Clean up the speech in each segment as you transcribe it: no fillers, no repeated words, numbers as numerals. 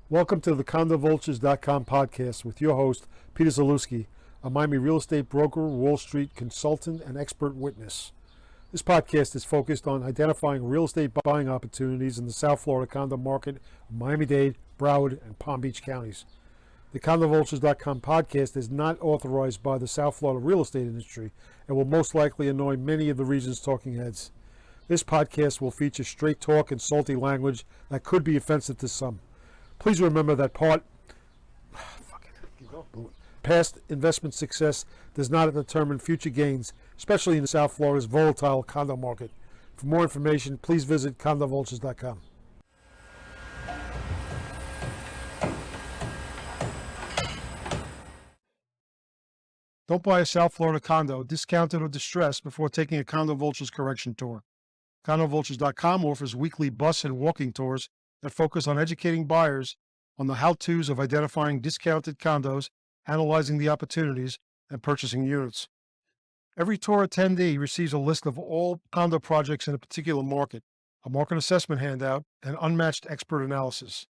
Welcome to the CondoVultures.com podcast with your host, Peter Zalewski, a Miami real estate broker, Wall Street consultant, and expert witness. This podcast is focused on identifying real estate buying opportunities in the South Florida condo market of Miami-Dade, Broward, and Palm Beach counties. The CondoVultures.com podcast is not authorized by the South Florida real estate industry and will most likely annoy many of the region's talking heads. This podcast will feature straight talk and salty language that could be offensive to some. Please remember that past investment success does not determine future gains, especially in South Florida's volatile condo market. For more information, please visit CondoVultures.com. Don't buy a South Florida condo, discounted or distressed, before taking a Condo Vultures correction tour. CondoVultures.com offers weekly bus and walking tours that focus on educating buyers on the how-tos of identifying discounted condos, analyzing the opportunities, and purchasing units. Every tour attendee receives a list of all condo projects in a particular market, a market assessment handout, and unmatched expert analysis.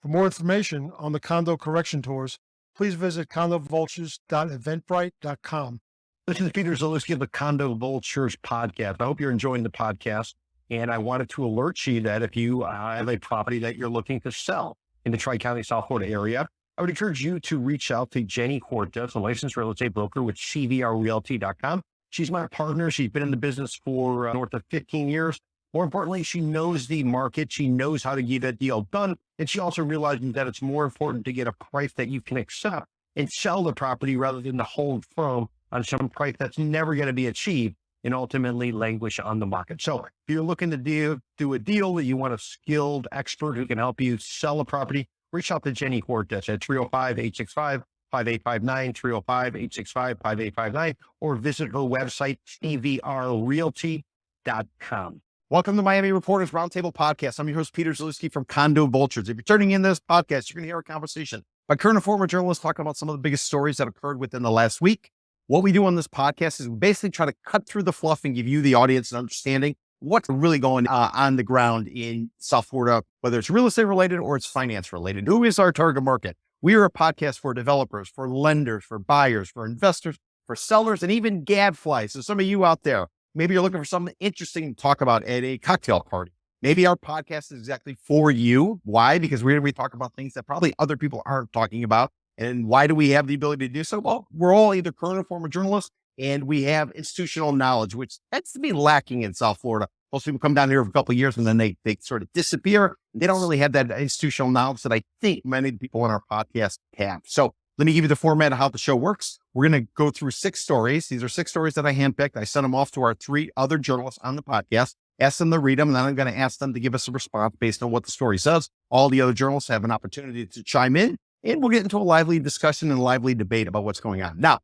For more information on the condo correction tours, please visit condovultures.eventbrite.com. This is Peter Zalewski of the Condo Vultures podcast. I hope you're enjoying the podcast. And I wanted to alert you that if you have a property that you're looking to sell in the Tri-County, South Florida area, I would encourage you to reach out to Jenny Cortez, a licensed real estate broker with cvrrealty.com. She's my partner. She's been in the business for north of 15 years. More importantly, she knows the market. She knows how to get a deal done. And she also realizes that it's more important to get a price that you can accept and sell the property rather than to hold firm on some price that's never going to be achieved and ultimately languish on the market. So if you're looking to do a deal that you want a skilled expert who can help you sell a property, reach out to Jenny Cortez at 305-865-5859, 305-865-5859, or visit her website, cvrrealty.com. Welcome to Miami Reporters Roundtable podcast. I'm your host, Peter Zalewski from Condo Vultures. If you're turning in this podcast, you're going to hear a conversation by current and former journalists talking about some of the biggest stories that occurred within the last week. What we do on this podcast is we basically try to cut through the fluff and give you, the audience, an understanding what's really going on the ground in South Florida, whether it's real estate related or it's finance related. Who is our target market? We are a podcast for developers, for lenders, for buyers, for investors, for sellers, and even gadflies. So some of you out there, maybe you're looking for something interesting to talk about at a cocktail party. Maybe our podcast is exactly for you. Why? Because we talk about things that probably other people aren't talking about. And why do we have the ability to do so? Well, we're all either current or former journalists, and we have institutional knowledge, which tends to be lacking in South Florida. Most people come down here for a couple of years and then they sort of disappear. They don't really have that institutional knowledge that I think many people on our podcast have. So let me give you the format of how the show works. We're going to go through 6 stories. These are 6 stories that I handpicked. I sent them off to our 3 other journalists on the podcast, ask them to read them, and then I'm going to ask them to give us a response based on what the story says. All the other journalists have an opportunity to chime in, and we'll get into a lively discussion and a lively debate about what's going on. Now,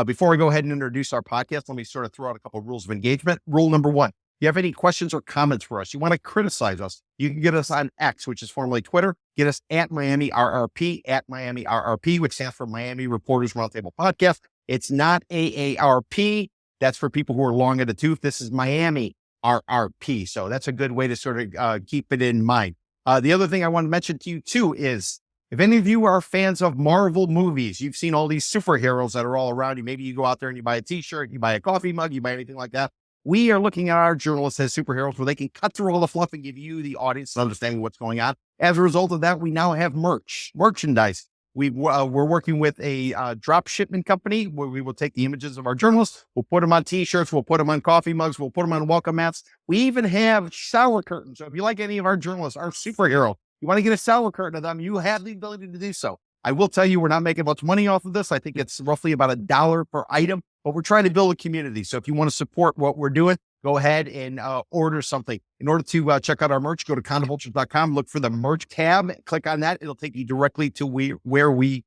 before I go ahead and introduce our podcast, let me sort of throw out a couple of rules of engagement. Rule number 1, if you have any questions or comments for us, you want to criticize us, you can get us on X, which is formerly Twitter. Get us at Miami RRP, which stands for Miami Reporters Roundtable Podcast. It's not AARP. That's for people who are long at the tooth. This is Miami RRP. So that's a good way to sort of keep it in mind. The other thing I want to mention to you too is, if any of you are fans of Marvel movies, you've seen all these superheroes that are all around you. Maybe you go out there and you buy a t-shirt, you buy a coffee mug, you buy anything like that. We are looking at our journalists as superheroes where they can cut through all the fluff and give you, the audience, an understanding what's going on. As a result of that, we now have merchandise. We're working with a drop shipment company where we will take the images of our journalists. We'll put them on t-shirts. We'll put them on coffee mugs. We'll put them on welcome mats. We even have shower curtains. So if you like any of our journalists, our superhero, you want to get a shower curtain of them, you have the ability to do so. I will tell you, we're not making much money off of this. I think it's roughly about $1 per item, but we're trying to build a community. So if you want to support what we're doing, go ahead and order something. In order to check out our merch, go to condovultures.com, look for the merch tab, click on that. It'll take you directly to where you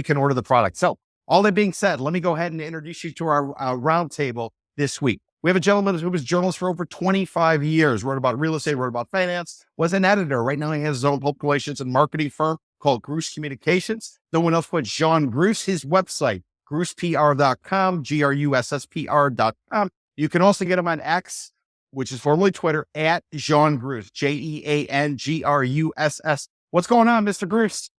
can order the product. So all that being said, let me go ahead and introduce you to our roundtable this week. We have a gentleman who was a journalist for over 25 years, wrote about real estate, wrote about finance, was an editor. Right now he has his own public relations and marketing firm called Gruss Communications. No one else but John Gruss, his website, grusspr.com, GRUSSPR.com. You can also get him on X, which is formerly Twitter, at John Gruss, JeanGruss. What's going on, Mr. Gruss?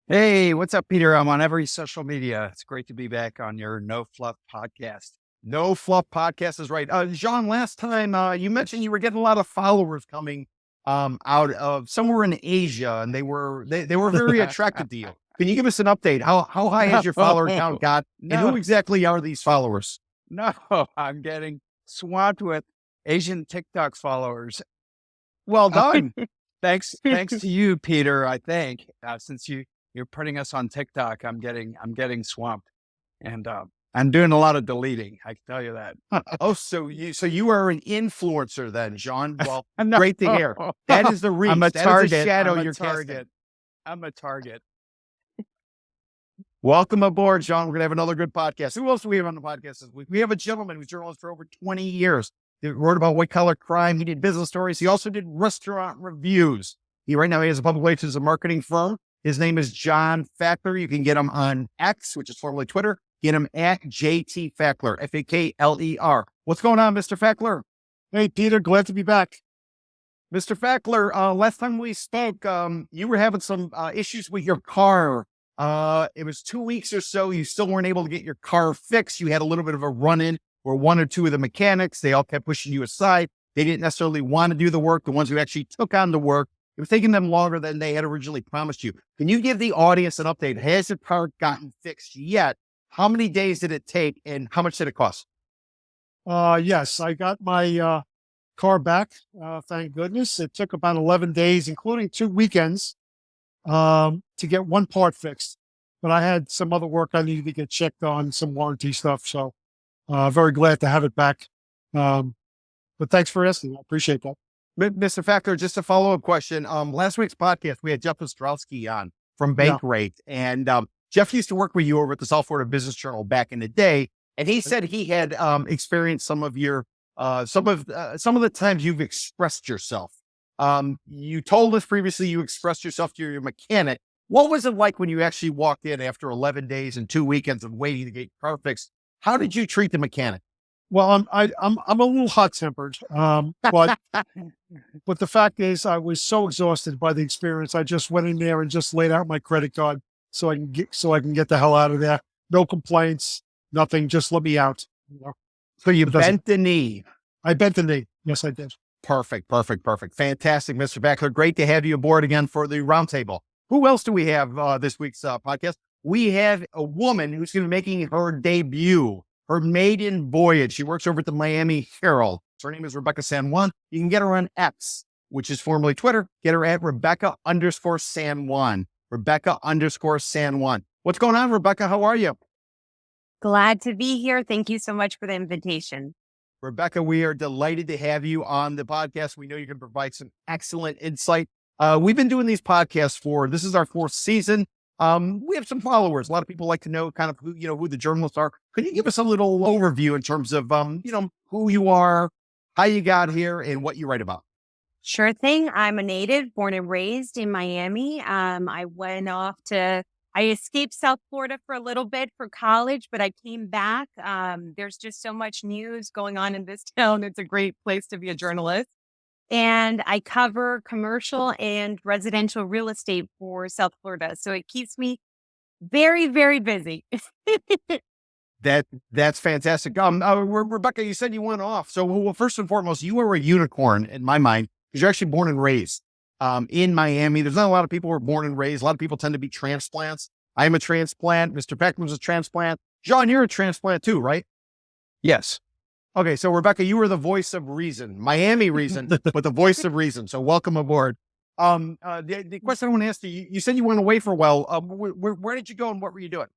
Hey, what's up, Peter? I'm on every social media. It's great to be back on your No Fluff podcast. No Fluff podcast is right. John, last time you mentioned you were getting a lot of followers coming out of somewhere in Asia, and they were very attracted to you. Can you give us an update? How high has your follower count got? And who exactly are these followers? No, I'm getting swamped with Asian TikTok followers. Well done. Thanks to you, Peter. I think since you're putting us on TikTok, I'm getting swamped, and I'm doing a lot of deleting. I can tell you that. Oh, so you are an influencer then, John? Well, No. great to hear. That is the reach. I'm a That is target. the shadow I'm a you're target. casting. I'm a target. Welcome aboard, John. We're going to have another good podcast. Who else do we have on the podcast this week? We have a gentleman who's a journalist for over 20 years. He wrote about white-collar crime. He did business stories. He also did restaurant reviews. He has a public relations and marketing firm. His name is John Fakler. You can get him on X, which is formerly Twitter. Get him at JT Fakler, Fakler. What's going on, Mr. Fakler? Hey, Peter, glad to be back. Mr. Fakler, last time we spoke, you were having some issues with your car. It was 2 weeks or so. You still weren't able to get your car fixed. You had a little bit of a run-in where one or two of the mechanics, they all kept pushing you aside. They didn't necessarily want to do the work. The ones who actually took on the work, it was taking them longer than they had originally promised you. Can you give the audience an update? Has the car gotten fixed yet? How many days did it take and how much did it cost? Yes, I got my car back. Thank goodness. It took about 11 days, including 2 weekends, to get one part fixed. But I had some other work I needed to get checked on, some warranty stuff. So very glad to have it back. But thanks for asking. I appreciate that. Mr. Fakler, just a follow-up question. Last week's podcast, we had Jeff Zalewski on from Bank Rate. And Jeff used to work with you over at the South Florida Business Journal back in the day. And he said he had experienced some of your, some of the times you've expressed yourself. You told us previously you expressed yourself to your mechanic. What was it like when you actually walked in after 11 days and 2 weekends of waiting to get your car fixed? How did you treat the mechanic? Well, I'm a little hot tempered, but the fact is, I was so exhausted by the experience. I just went in there and just laid out my credit card so I can get the hell out of there. No complaints, nothing. Just let me out. You know? So you bent the knee. I bent the knee. Yes, I did. Perfect. Fantastic, Mr. Fakler. Great to have you aboard again for the Roundtable. Who else do we have this week's podcast? We have a woman who's going to be making her debut. Her maiden voyage. She works over at the Miami Herald. Her name is Rebecca San Juan. You can get her on X, which is formerly Twitter. Get her at Rebecca_San Juan. Rebecca_San Juan. What's going on, Rebecca? How are you? Glad to be here. Thank you so much for the invitation. Rebecca, we are delighted to have you on the podcast. We know you can provide some excellent insight. We've been doing these podcasts this is our 4th season. We have some followers. A lot of people like to know kind of who the journalists are. Could you give us a little overview in terms of, who you are, how you got here, and what you write about? Sure thing. I'm a native, born and raised in Miami. I escaped South Florida for a little bit for college, but I came back. There's just so much news going on in this town. It's a great place to be a journalist. And I cover commercial and residential real estate for South Florida. So it keeps me very, very busy. That's fantastic. Rebecca, you said you went off. So, well, first and foremost, you are a unicorn in my mind because you're actually born and raised in Miami. There's not a lot of people who are born and raised. A lot of people tend to be transplants. I'm a transplant. Mr. Beckman's a transplant. John, you're a transplant too, right? Yes. Okay, so Rebecca, you were the voice of reason, Miami reason, but the voice of reason. So welcome aboard. The question I want to ask you, you said you went away for a while. Where did you go and what were you doing?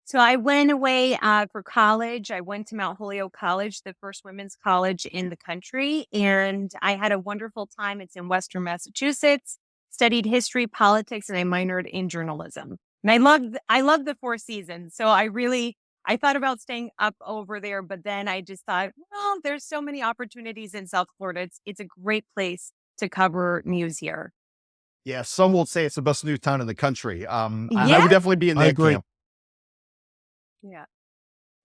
So I went away for college. I went to Mount Holyoke College, the first women's college in the country. And I had a wonderful time. It's in Western Massachusetts, studied history, politics, and I minored in journalism. And I loved the 4 seasons. So I thought about staying up over there, but then I just thought, well, there's so many opportunities in South Florida. It's a great place to cover news here. Yeah, some will say it's the best news town in the country. I Yeah. would definitely be in that camp. Yeah.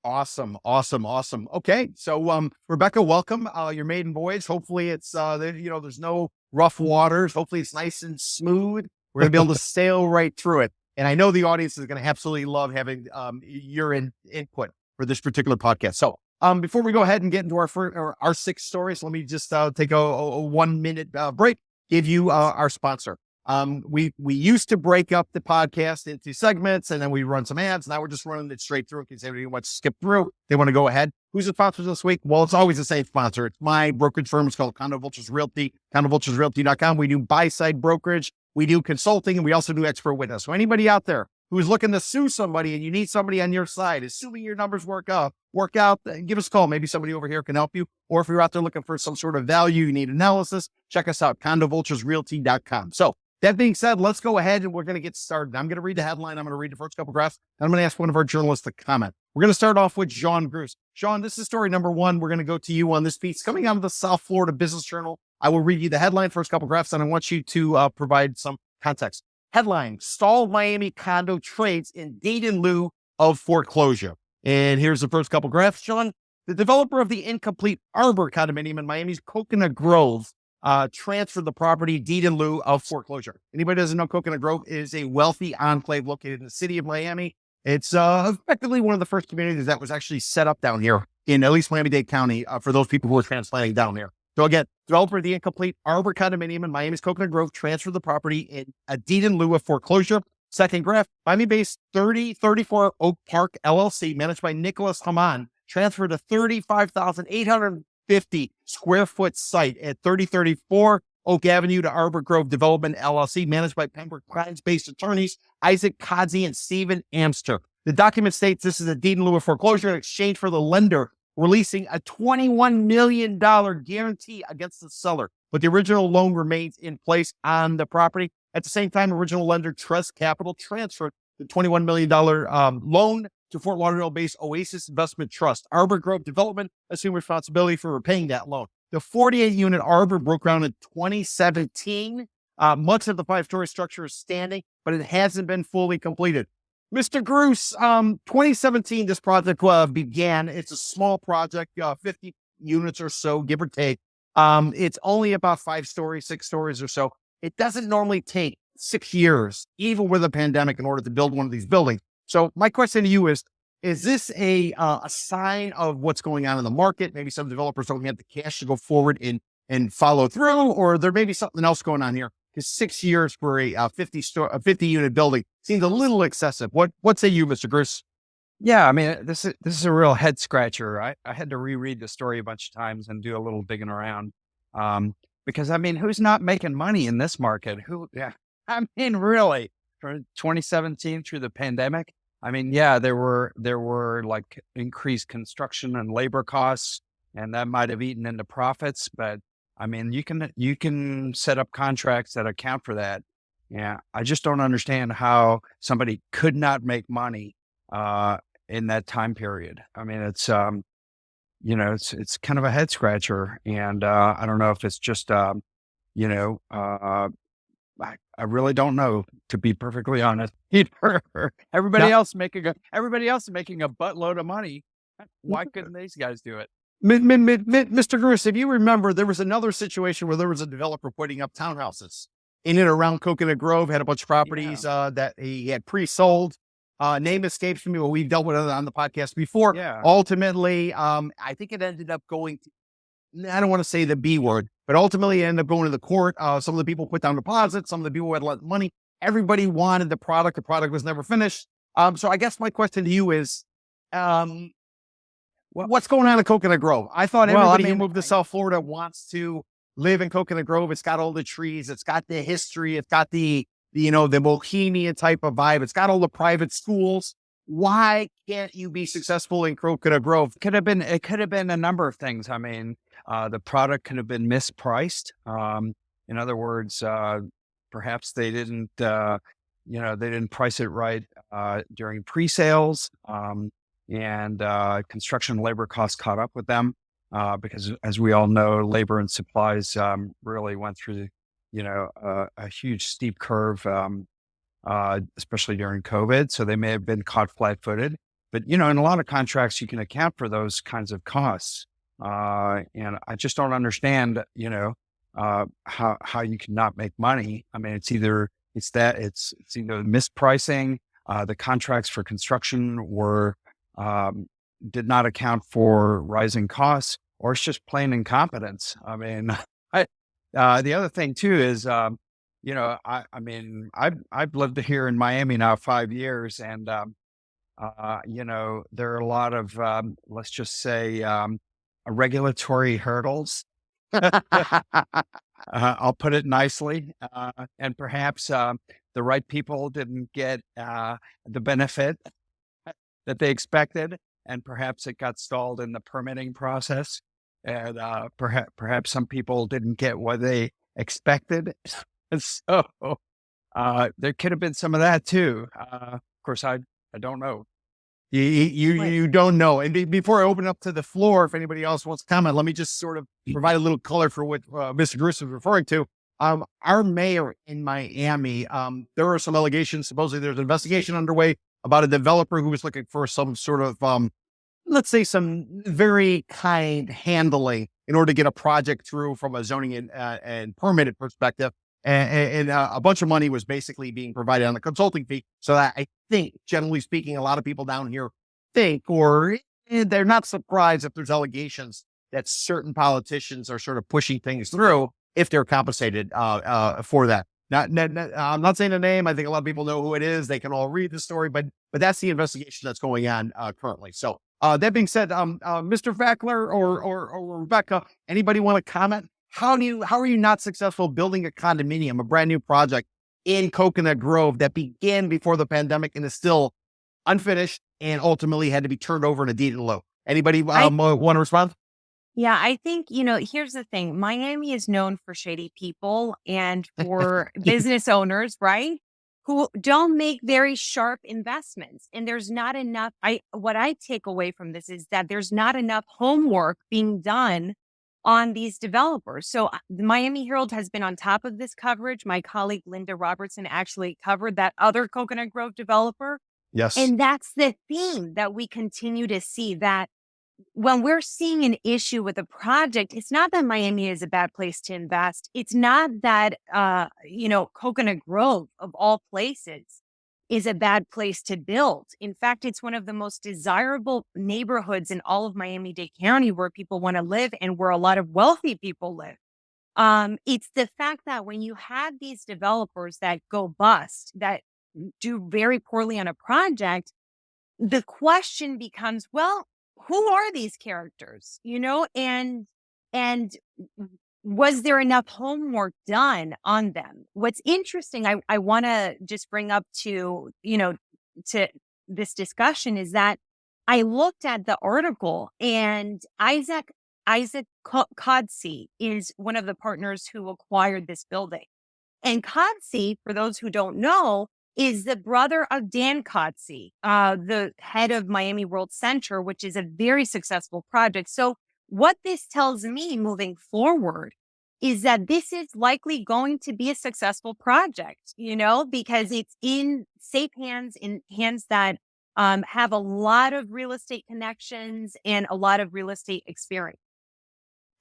Awesome. Okay, so Rebecca, welcome. Your maiden voyage. Hopefully it's there's no rough waters. Hopefully it's nice and smooth. We're going to be able to sail right through it. And I know the audience is going to absolutely love having your input for this particular podcast. So before we go ahead and get into our 6 stories, let me just take a 1 minute break, give you our sponsor. We used to break up the podcast into segments and then we run some ads. Now we're just running it straight through in case anybody wants to skip through. They want to go ahead. Who's the sponsor this week? Well, it's always the same sponsor. It's my brokerage firm. It's called Condo Vultures Realty, CondoVulturesRealty.com. We do buy-side brokerage. We do consulting, and we also do expert witness. So anybody out there who's looking to sue somebody and you need somebody on your side, assuming your numbers work out, give us a call. Maybe somebody over here can help you. Or if you're out there looking for some sort of value, you need analysis, check us out, CondoVulturesRealty.com. So that being said, let's go ahead and we're going to get started. I'm going to read the headline. I'm going to read the first couple graphs. And I'm going to ask one of our journalists to comment. We're going to start off with John Gruss. John, this is story number 1. We're going to go to you on this piece coming out of the South Florida Business Journal. I will read you the headline, first couple graphs, and I want you to provide some context. Headline: Stalled Miami condo trades in deed in lieu of foreclosure. And here's the first couple graphs, John. The developer of the incomplete Arbor condominium in Miami's Coconut Grove transferred the property deed in lieu of foreclosure. Anybody doesn't know, Coconut Grove is a wealthy enclave located in the city of Miami. It's effectively one of the first communities that was actually set up down here in at least Miami-Dade County for those people who are transplanting down here. So again, developer of the incomplete Arbor condominium in Miami's Coconut Grove transferred the property in a deed in lieu of foreclosure. Second graph: Miami-based 3034 Oak Park LLC, managed by Nicholas Haman, transferred a 35,850 square foot site at 3034 Oak Avenue to Arbor Grove Development LLC, managed by Pembroke Pines-based attorneys Isaac Kazi and Stephen Amster. The document states this is a deed in lieu of foreclosure in exchange for the lender releasing a $21 million guarantee against the seller, but the original loan remains in place on the property. At the same time, original lender Trust Capital transferred the $21 million loan to Fort Lauderdale-based Oasis Investment Trust. Arbor Grove Development assumed responsibility for repaying that loan. The 48-unit Arbor broke ground in 2017. Much of the 5-story structure is standing, but it hasn't been fully completed. Mr. Gruss, 2017, this project began. It's a small project, 50 units or so, give or take. It's only about 5 stories, 6 stories or so. It doesn't normally take 6 years, even with a pandemic, in order to build one of these buildings. So my question to you is this a sign of what's going on in the market? Maybe some developers don't have the cash to go forward and follow through, or there may be something else going on here. Because 6 years for a 50 unit building seems a little excessive. What say you, Mr. Gruss? Yeah, I mean, this is a real head scratcher. I had to reread the story a bunch of times and do a little digging around. Because I mean, who's not making money in this market? I mean, really, from 2017 through the pandemic. I mean, yeah, there were like increased construction and labor costs, and that might have eaten into profits, but I mean, you can set up contracts that account for that. Yeah, I just don't understand how somebody could not make money in that time period. I mean, it's it's kind of a head scratcher, and I don't know if it's just I really don't know, to be perfectly honest. Everybody else making a buttload of money. Why couldn't these guys do it? Mr. Gruss, if you remember, there was another situation where there was a developer putting up townhouses in and around Coconut Grove, had a bunch of properties that he had pre-sold. Name escapes me, but we've dealt with it on the podcast before. Yeah. Ultimately, I think it ended up going to, I don't want to say the B word, but ultimately it ended up going to the court. Some of the people put down deposits. Some of the people had lent money. Everybody wanted the product. The product was never finished. So I guess my question to you is, what's going on in Coconut Grove? I thought everybody who moved to South Florida wants to live in Coconut Grove. It's got all the trees. It's got the history. It's got the bohemian type of vibe. It's got all the private schools. Why can't you be successful in Coconut Grove? It could have been a number of things. I mean, the product could have been mispriced. In other words, perhaps they didn't price it right during pre-sales. And construction labor costs caught up with them because, as we all know, labor and supplies really went through, a huge steep curve, especially during COVID. So they may have been caught flat-footed. But, in a lot of contracts, you can account for those kinds of costs. And I just don't understand, how you can not make money. I mean, it's either It's either mispricing, the contracts for construction were did not account for rising costs, or it's just plain incompetence. I mean, the other thing too is, I've lived here in Miami now 5 years, and there are a lot of let's just say regulatory hurdles. I'll put it nicely, and perhaps the right people didn't get the benefit that they expected, and perhaps it got stalled in the permitting process, and perhaps some people didn't get what they expected. And so there could have been some of that too. Of course, I don't know. You don't know. And before I open up to the floor, if anybody else wants to comment, let me just sort of provide a little color for what Mr. Gruss was referring to. Our mayor in Miami, there are some allegations. Supposedly there's an investigation underway about a developer who was looking for some sort of, let's say, some very kind handling in order to get a project through from a zoning and permitted perspective. And a bunch of money was basically being provided on the consulting fee. So that I think, generally speaking, a lot of people down here think, or they're not surprised if there's allegations that certain politicians are sort of pushing things through if they're compensated for that. I'm not saying the name. I think a lot of people know who it is. They can all read the story, but that's the investigation that's going on currently. So that being said, Mr. Fakler or Rebecca, anybody want to comment? How are you not successful building a condominium, a brand new project in Coconut Grove that began before the pandemic and is still unfinished and ultimately had to be turned over in a deed in lieu? Anybody want to respond? Yeah, I think, here's the thing. Miami is known for shady people and for business owners, right? Who don't make very sharp investments. And there's not enough. What I take away from this is that there's not enough homework being done on these developers. So the Miami Herald has been on top of this coverage. My colleague Linda Robertson actually covered that other Coconut Grove developer. Yes. And that's the theme that we continue to see, that when we're seeing an issue with a project, it's not that Miami is a bad place to invest. It's not that, Coconut Grove of all places is a bad place to build. In fact, it's one of the most desirable neighborhoods in all of Miami-Dade County where people want to live and where a lot of wealthy people live. It's the fact that when you have these developers that go bust, that do very poorly on a project, the question becomes, well, who are these characters? And was there enough homework done on them? What's interesting, I want to just bring up to this discussion is that I looked at the article, and Isaac Codsey is one of the partners who acquired this building. And Codsey, for those who don't know, is the brother of Dan Codsey, the head of Miami World Center, which is a very successful project. So what this tells me moving forward is that this is likely going to be a successful project, because it's in safe hands, in hands that have a lot of real estate connections and a lot of real estate experience.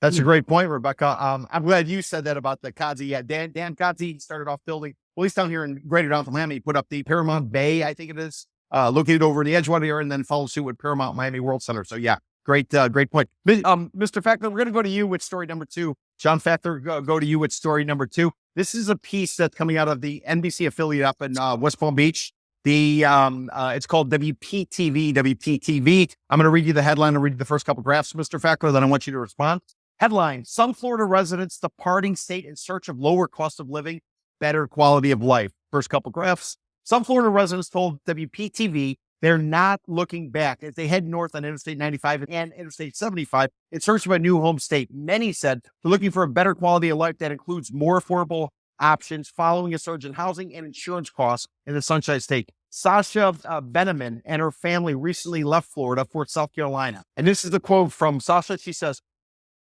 That's a great point, Rebecca. I'm glad you said that about the Codsey. Yeah, Dan Codsey started off building, well, he's down here in Greater Downtown Miami. He put up the Paramount Bay, I think it is, located over in the Edgewater area, and then followed suit with Paramount Miami World Center. So yeah, great point. Mr. Fakler, we're going to go to you with story number 2. John Fakler, go to you with story number 2. This is a piece that's coming out of the NBC affiliate up in West Palm Beach. It's called WPTV. I'm going to read you the headline and read you the first couple graphs, Mr. Fakler, then I want you to respond. Headline: Some Florida residents departing state in search of lower cost of living, better quality of life. First couple graphs. Some Florida residents told WPTV they're not looking back as they head north on Interstate 95 and Interstate 75 in search of a new home state. Many said they're looking for a better quality of life that includes more affordable options following a surge in housing and insurance costs in the Sunshine State. Sasha Beneman and her family recently left Florida for South Carolina. And this is the quote from Sasha. She says,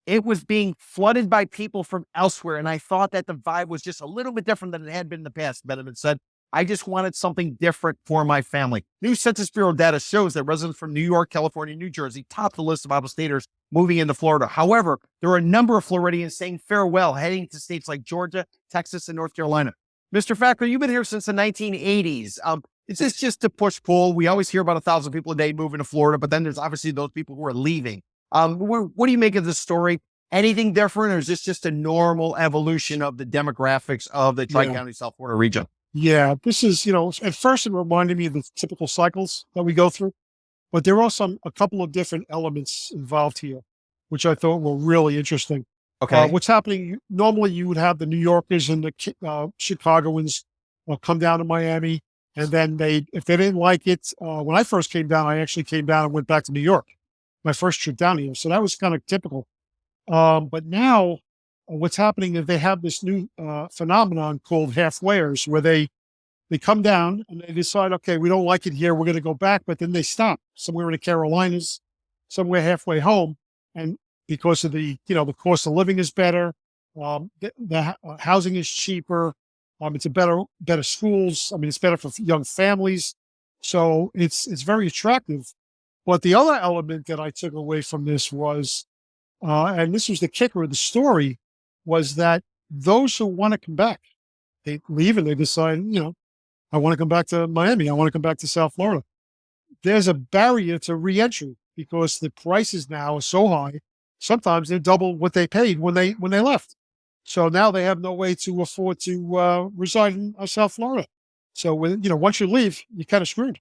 "It was being flooded by people from elsewhere, and I thought that the vibe was just a little bit different than it had been in the past," Beneman said. "I just wanted something different for my family." New Census Bureau data shows that residents from New York, California, and New Jersey top the list of out-of-staters moving into Florida. However, there are a number of Floridians saying farewell, heading to states like Georgia, Texas, and North Carolina. Mr. Fakler, you've been here since the 1980s. Is this just a push-pull? We always hear about 1,000 people a day moving to Florida, but then there's obviously those people who are leaving. What do you make of this story? Anything different, or is this just a normal evolution of the demographics of the Tri-County South Florida region? Yeah, this is, at first it reminded me of the typical cycles that we go through, but there are a couple of different elements involved here, which I thought were really interesting. Okay. What's happening, normally you would have the New Yorkers and the Chicagoans come down to Miami, and then if they didn't like it, when I first came down, I actually came down and went back to New York, my first trip down here. So that was kind of typical. But now what's happening is they have this new phenomenon called halfwayers, where they come down and they decide, okay, we don't like it here, we're going to go back, but then they stop somewhere in the Carolinas, somewhere halfway home. And because of the cost of living is better, the housing is cheaper, it's a better schools. I mean, it's better for young families. So it's very attractive. But the other element that I took away from this was, and this was the kicker of the story, was that those who want to come back, they leave and they decide, I want to come back to Miami. I want to come back to South Florida. There's a barrier to reentry because the prices now are so high. Sometimes they're double what they paid when they left. So now they have no way to afford to reside in South Florida. So once you leave, you're kind of screwed.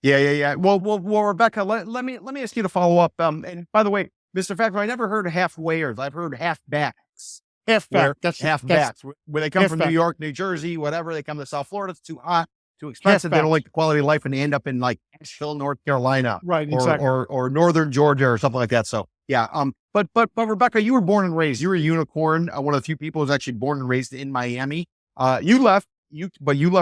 Yeah. Well, Rebecca, let me ask you to follow up. And by the way, Mr. Fakler, I never heard of halfwayers. I've heard halfbacks. Halfback. That's halfbacks. Where they come from New York, New Jersey, whatever. They come to South Florida. It's too hot, too expensive. They don't like the quality of life, and they end up in like Asheville, North Carolina, right? Exactly. Or northern Georgia or something like that. So yeah. But Rebecca, you were born and raised. You're a unicorn. One of the few people who's actually born and raised in Miami. You left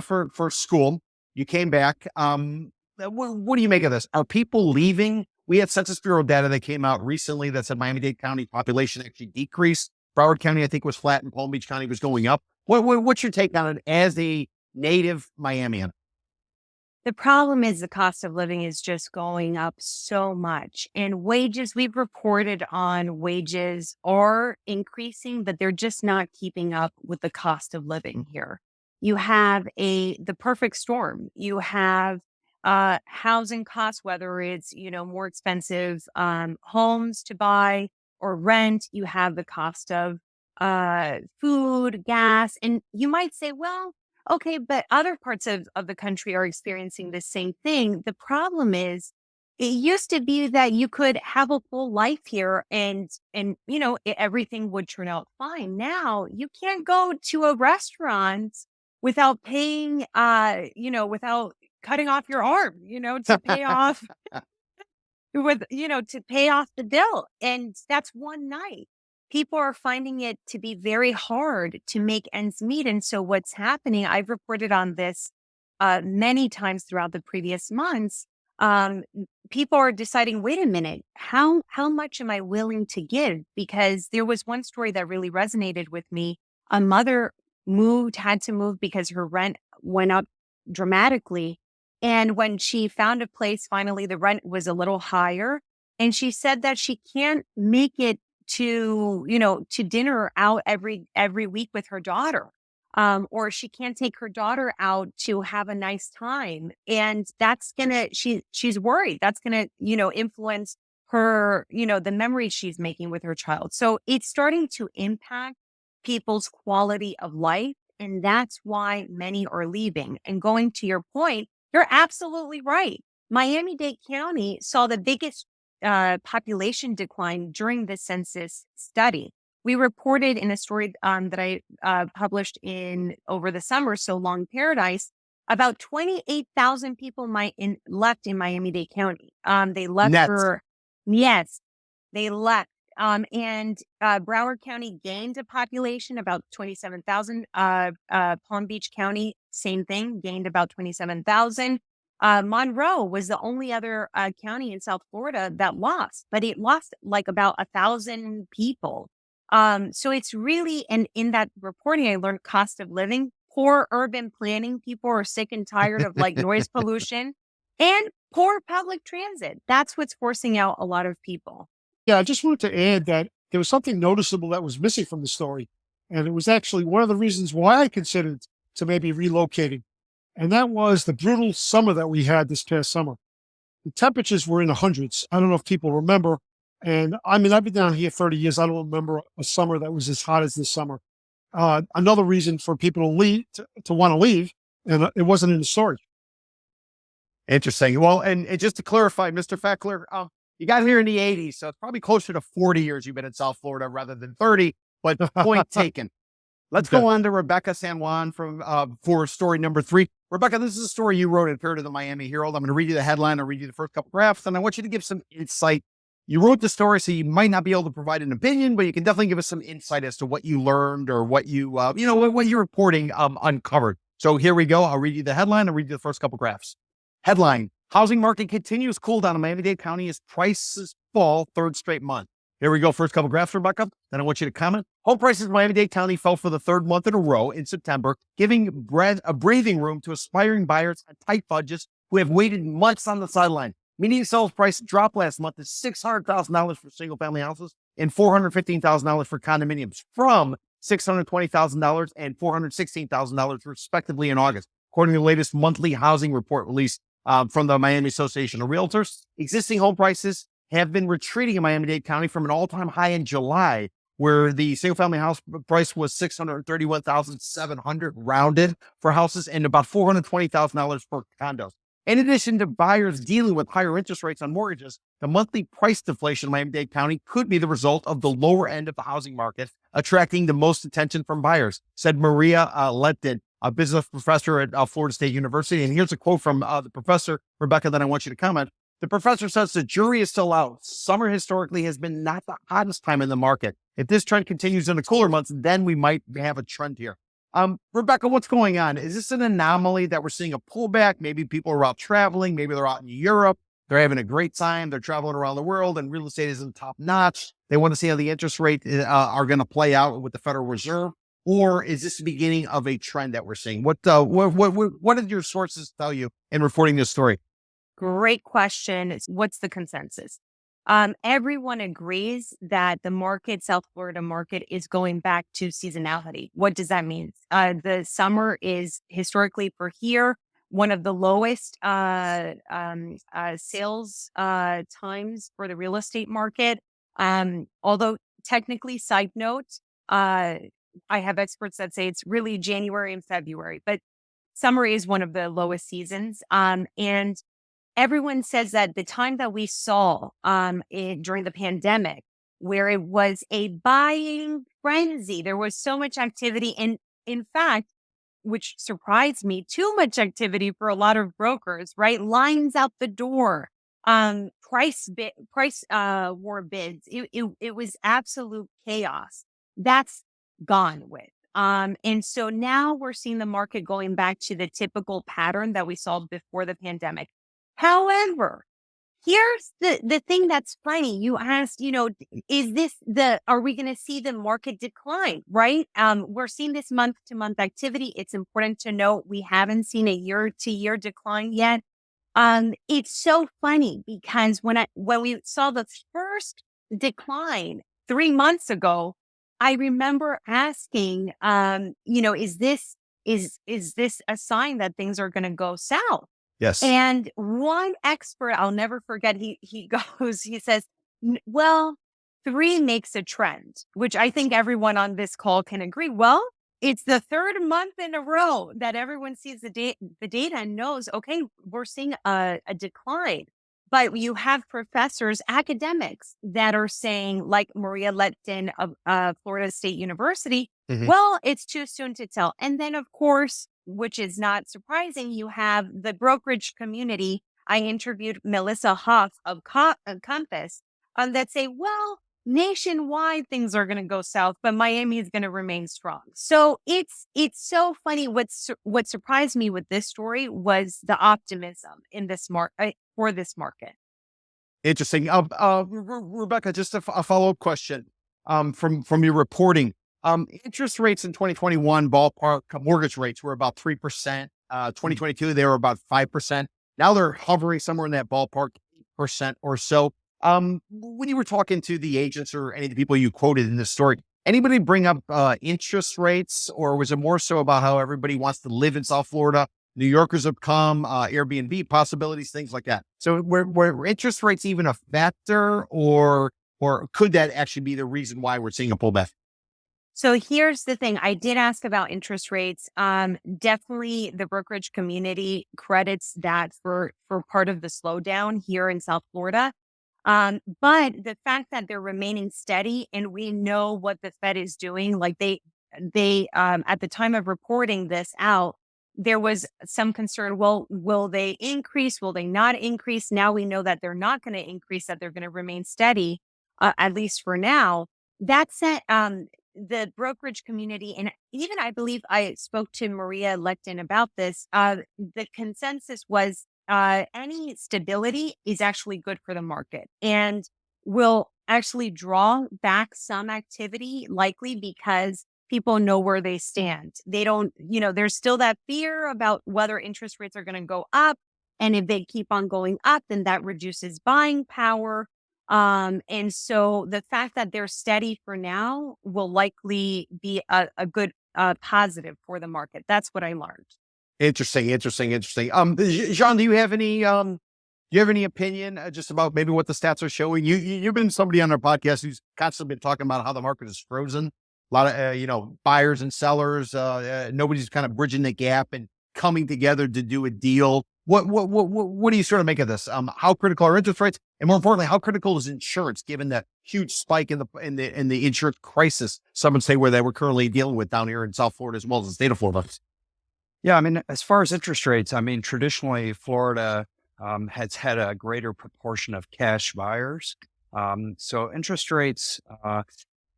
for school. You came back. What do you make of this? Are people leaving? We had Census Bureau data that came out recently that said Miami-Dade County population actually decreased. Broward County, I think, was flat, and Palm Beach County was going up. What's your take on it as a native Miamian? The problem is the cost of living is just going up so much, and wages, we've reported on wages are increasing, but they're just not keeping up with the cost of living here. You have the perfect storm. You have housing costs, whether it's, more expensive homes to buy or rent. You have the cost of food, gas, and you might say, well, okay, but other parts of the country are experiencing the same thing. The problem is, it used to be that you could have a full life here and everything would turn out fine. Now you can't go to a restaurant without paying, without cutting off your arm, to pay off to pay off the bill. And that's one night. People are finding it to be very hard to make ends meet. And so what's happening, I've reported on this many times throughout the previous months. People are deciding, wait a minute, how much am I willing to give? Because there was one story that really resonated with me. A mother had to move because her rent went up dramatically. And when she found a place, finally, the rent was a little higher. And she said that she can't make it to dinner out every week with her daughter. Or she can't take her daughter out to have a nice time. And that's she's worried that's gonna, influence her, the memories she's making with her child. So it's starting to impact people's quality of life. And that's why many are leaving. And going to your point, you're absolutely right. Miami-Dade County saw the biggest population decline during the census study. We reported in a story that I published over the summer, So Long Paradise, about 28,000 people left in Miami-Dade County. They left yes, they left. And Broward County gained a population about 27,000. Palm Beach County, same thing, gained about 27,000. Monroe was the only other county in South Florida that lost, but it lost like about 1,000 people. So it's really, and in that reporting, I learned cost of living, poor urban planning. People are sick and tired of noise pollution and poor public transit. That's what's forcing out a lot of people. Yeah, I just wanted to add that there was something noticeable that was missing from the story. And it was actually one of the reasons why I considered to maybe relocating. And that was the brutal summer that we had this past summer. The temperatures were in the hundreds. I don't know if people remember. And I mean, I've been down here 30 years. I don't remember a summer that was as hot as this summer. Another reason for people to leave, to want to leave, and it wasn't in the story. Interesting. Well, and just to clarify, Mr. Fakler, you got here in the 80s, so it's probably closer to 40 years you've been in South Florida rather than 30, but point taken. Let's go on to Rebecca San Juan for story number 3. Rebecca, this is a story you wrote. It appeared in the Miami Herald. I'm going to read you the headline. I'll read you the first couple graphs, and I want you to give some insight. You wrote the story, so you might not be able to provide an opinion, but you can definitely give us some insight as to what you learned or what you, what your reporting uncovered. So here we go. I'll read you the headline. I'll read you the first couple graphs. Headline: housing market continues cool down in Miami-Dade County as prices fall third straight month. Here we go. First couple graphs, Rebecca. Then I want you to comment. Home prices in Miami-Dade County fell for the third month in a row in September, giving a breathing room to aspiring buyers on tight budgets who have waited months on the sideline. Median sales price dropped last month to $600,000 for single-family houses and $415,000 for condominiums, from $620,000 and $416,000 respectively in August, according to the latest monthly housing report released from the Miami Association of Realtors. Existing home prices have been retreating in Miami-Dade County from an all-time high in July, where the single-family house price was $631,700 rounded for houses and about $420,000 for condos. In addition to buyers dealing with higher interest rates on mortgages, the monthly price deflation in Miami-Dade County could be the result of the lower end of the housing market, attracting the most attention from buyers, said Maria Letton, a business professor at Florida State University. And here's a quote from the professor, Rebecca, that I want you to comment. The professor says the jury is still out. Summer historically has been not the hottest time in the market. If this trend continues in the cooler months, then we might have a trend here. Rebecca, what's going on? Is this an anomaly that we're seeing a pullback? Maybe people are out traveling. Maybe they're out in Europe. They're having a great time. They're traveling around the world and real estate isn't top notch. They want to see how the interest rate are going to play out with the Federal Reserve. Or is this the beginning of a trend that we're seeing? What did your sources tell you in reporting this story? Great question. What's the consensus? Everyone agrees that the market, South Florida market, is going back to seasonality. What does that mean? The summer is historically for here one of the lowest sales times for the real estate market. Although technically, side note, I have experts that say it's really January and February, but summer is one of the lowest seasons. And everyone says that the time that we saw during the pandemic, where it was a buying frenzy, there was so much activity. And in fact, which surprised me, too much activity for a lot of brokers, right? Lines out the door, price war bids. It was absolute chaos. That's gone with. And so now we're seeing the market going back to the typical pattern that we saw before the pandemic. However, here's the thing that's funny. You asked, are we going to see the market decline, right? We're seeing this month-to-month activity. It's important to note we haven't seen a year-to-year decline yet. It's so funny because when we saw the first decline 3 months ago, I remember asking, is this a sign that things are going to go south? Yes. And one expert, I'll never forget, he says, well, 3 makes a trend, which I think everyone on this call can agree. Well, it's the third month in a row that everyone sees the data and knows, okay, we're seeing a decline. But you have professors, academics that are saying, like Maria Letton of Florida State University, well, it's too soon to tell. And then, of course, which is not surprising, you have the brokerage community. I interviewed Melissa Hoff of Compass that say, well, nationwide things are going to go south, but Miami is going to remain strong. So it's so funny. What surprised me with this story was the optimism in this for this market. Interesting. Rebecca, just a follow-up question from your reporting. Interest rates in 2021, ballpark mortgage rates were about 3%. 2022, they were about 5%. Now they're hovering somewhere in that ballpark, 8% or so. When you were talking to the agents or any of the people you quoted in this story, Anybody bring up interest rates, or was it more so about how everybody wants to live in South Florida? New Yorkers have come, Airbnb possibilities, things like that. So were interest rates even a factor, or could that actually be the reason why we're seeing a pullback? So here's the thing. I did ask about interest rates. Definitely the brokerage community credits that for part of the slowdown here in South Florida. But the fact that they're remaining steady and we know what the Fed is doing, like they at the time of reporting this out, there was some concern. Well, will they increase? Will they not increase? Now we know that they're not going to increase, that they're going to remain steady, at least for now. That said, the brokerage community, and even I believe I spoke to Maria Lecton about this, the consensus was any stability is actually good for the market and will actually draw back some activity, likely because people know where they stand. They don't, there's still that fear about whether interest rates are going to go up. And if they keep on going up, then that reduces buying power. And so the fact that they're steady for now will likely be a good positive for the market. That's what I learned. Interesting. Jean, do you have any opinion just about maybe what the stats are showing? You've been somebody on our podcast who's constantly been talking about how the market is frozen. A lot of, buyers and sellers, nobody's kind of bridging the gap and coming together to do a deal. What do you sort of make of this? How critical are interest rates? And more importantly, how critical is insurance given the huge spike in the insurance crisis, some would say, where they were currently dealing with down here in South Florida as well as the state of Florida? Yeah, I mean, as far as interest rates, I mean, traditionally Florida has had a greater proportion of cash buyers. So interest rates,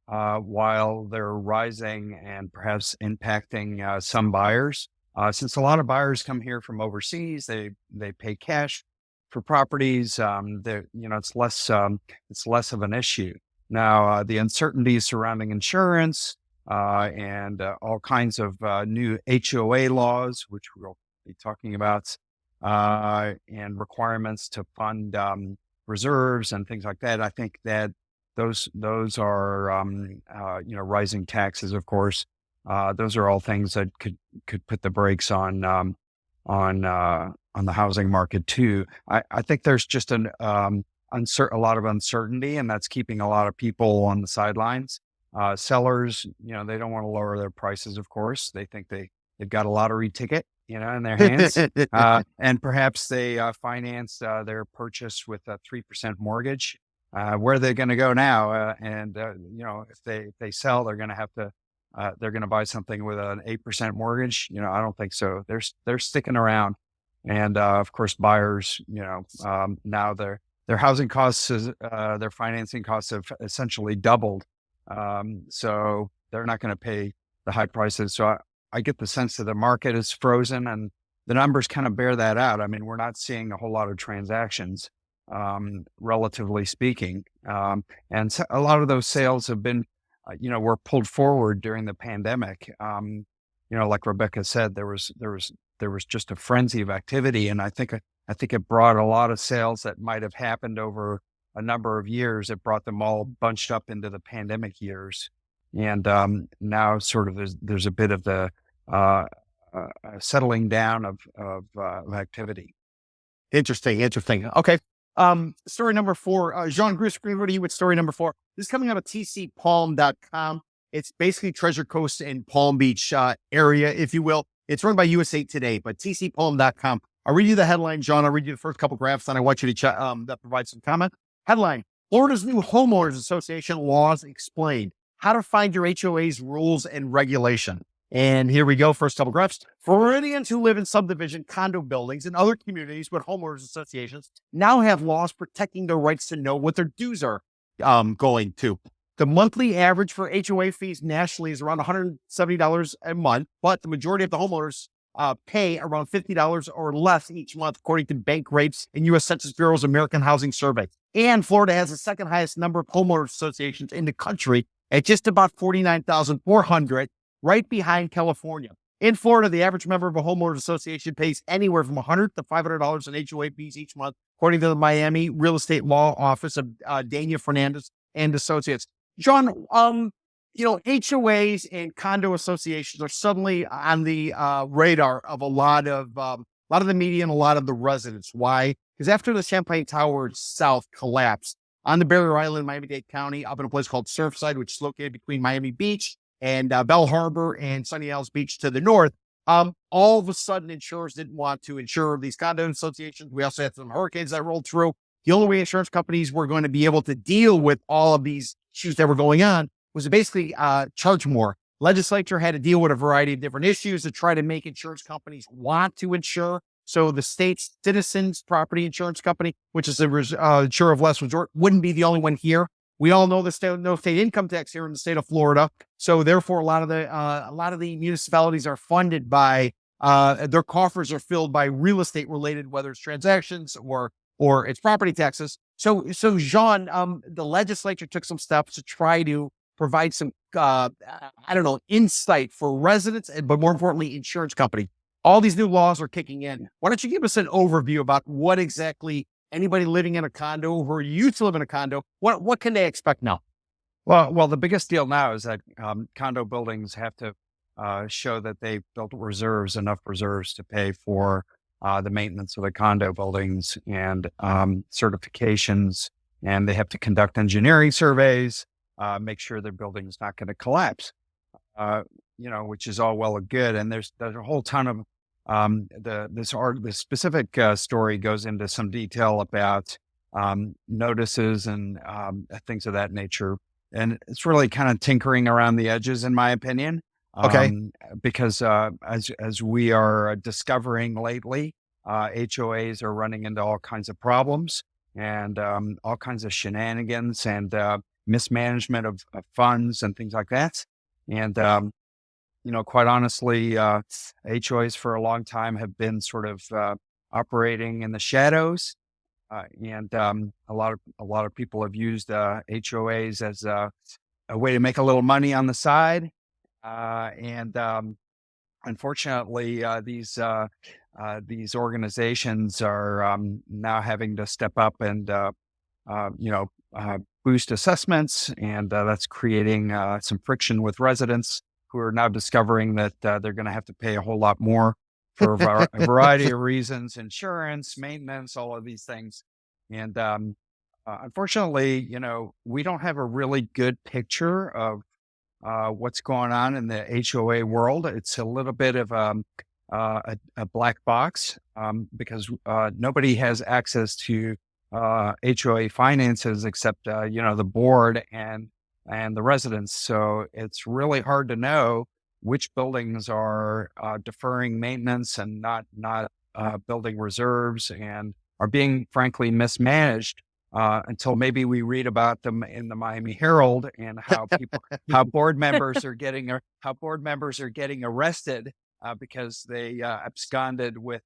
while they're rising and perhaps impacting some buyers, since a lot of buyers come here from overseas, they pay cash for properties. It's less of an issue. Now, the uncertainties surrounding insurance and all kinds of new HOA laws, which we'll be talking about, and requirements to fund reserves and things like that. I think that those are rising taxes, of course. Those are all things that could put the brakes on the housing market too. I think there's just a lot of uncertainty, and that's keeping a lot of people on the sidelines. Sellers, they don't want to lower their prices. Of course, they think they've got a lottery ticket, in their hands, and perhaps they finance their purchase with a 3% mortgage. Where are they going to go now? If they sell, they're going to have to. They're going to buy something with an 8% mortgage. I don't think so. They're sticking around, and of course, buyers. Now their housing costs, their financing costs have essentially doubled. So they're not going to pay the high prices. So I get the sense that the market is frozen, and the numbers kind of bear that out. I mean, we're not seeing a whole lot of transactions, relatively speaking, and so a lot of those sales have been. Were pulled forward during the pandemic. Like Rebecca said, there was just a frenzy of activity, and I think it brought a lot of sales that might have happened over a number of years. It brought them all bunched up into the pandemic years, and now sort of there's a bit of the settling down of activity. Interesting. Okay. Story number 4, Jean, Gruss, over to you with story number 4. This is coming out of tcpalm.com. It's basically Treasure Coast and Palm Beach area, if you will. It's run by USA Today, but tcpalm.com. I'll read you the headline, John. I'll read you the first couple graphs, and I want you to that provide some comment. Headline: Florida's new homeowners association laws explained. How to find your HOA's rules and regulation. And here we go. First couple graphs. Floridians who live in subdivision condo buildings and other communities with homeowners associations now have laws protecting their rights to know what their dues are going to. The monthly average for HOA fees nationally is around $170 a month, but the majority of the homeowners pay around $50 or less each month, according to bank rates and U.S. Census Bureau's American Housing Survey. And Florida has the second highest number of homeowners associations in the country at just about 49,400. Right behind California. In Florida, the average member of a homeowners association pays anywhere from $100 to $500 in HOA fees each month, according to the Miami Real Estate Law Office of Dania Fernandez and Associates. John, HOAs and condo associations are suddenly on the radar of a lot of the media and a lot of the residents. Why? Because after the Champlain Towers South collapsed on the barrier island, Miami-Dade County, up in a place called Surfside, which is located between Miami Beach and Bell Harbor and Sunny Isles Beach to the north, all of a sudden insurers didn't want to insure these condo associations. We also had some hurricanes that rolled through. The only way insurance companies were going to be able to deal with all of these issues that were going on was to basically charge more. Legislature had to deal with a variety of different issues to try to make insurance companies want to insure. So the state's Citizens Property Insurance Company, which is the insurer of last resort, wouldn't be the only one here. We all know no state income tax here in the state of Florida. So therefore, a lot of the municipalities are funded by their coffers are filled by real estate related, whether it's transactions or it's property taxes. So Jean, the legislature took some steps to try to provide some insight for residents, but more importantly, insurance company. All these new laws are kicking in. Why don't you give us an overview about what exactly anybody living in a condo or used to live in a condo, what can they expect now? Well, the biggest deal now is that condo buildings have to show that they've built enough reserves to pay for the maintenance of the condo buildings and certifications, and they have to conduct engineering surveys, make sure their building's not going to collapse, which is all well and good. And there's a whole ton of the specific story goes into some detail about notices and things of that nature. And it's really kind of tinkering around the edges, in my opinion. Okay. Because as we are discovering lately, HOAs are running into all kinds of problems and all kinds of shenanigans and mismanagement of funds and things like that. And quite honestly, HOAs for a long time have been sort of operating in the shadows, and a lot of people have used HOAs as a way to make a little money on the side, and unfortunately, these organizations are now having to step up and boost assessments, and that's creating some friction with residents who are now discovering that they're going to have to pay a whole lot more for a variety of reasons, insurance, maintenance, all of these things. And unfortunately, we don't have a really good picture of what's going on in the HOA world. It's a little bit of a black box because nobody has access to HOA finances except, the board and the residents. So it's really hard to know which buildings are deferring maintenance and not building reserves and are being frankly mismanaged until maybe we read about them in the Miami Herald and how board members are getting arrested because they absconded with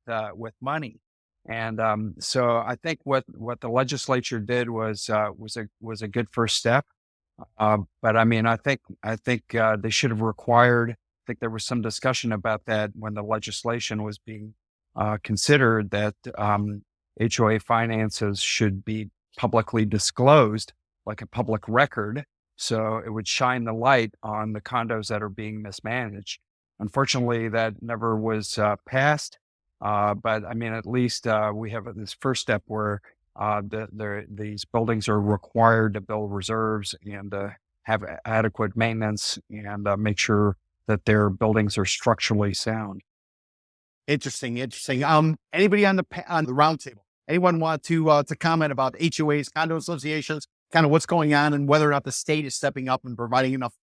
money. And so I think what the legislature did was a good first step. But I mean, I think they should have required. I think there was some discussion about that when the legislation was being considered, that HOA finances should be publicly disclosed, like a public record, so it would shine the light on the condos that are being mismanaged. Unfortunately, that never was passed. But I mean, at least we have this first step where these buildings are required to build reserves and have adequate maintenance and make sure that their buildings are structurally sound. Interesting. Anybody on the roundtable? Anyone want to comment about HOAs, condo associations, kind of what's going on and whether or not the state is stepping up and providing enough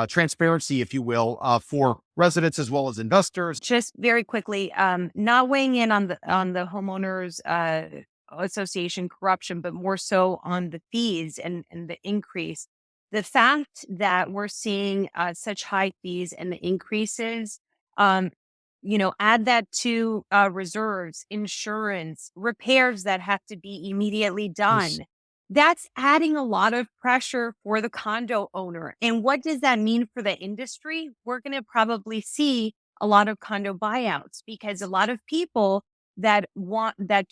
transparency, if you will, for residents as well as investors? Just very quickly, not weighing in on the homeowners association corruption, but more so on the fees and the increase. The fact that we're seeing such high fees and the increases, add that to reserves, insurance, repairs that have to be immediately done. Yes. That's adding a lot of pressure for the condo owner. And what does that mean for the industry? We're going to probably see a lot of condo buyouts because a lot of people that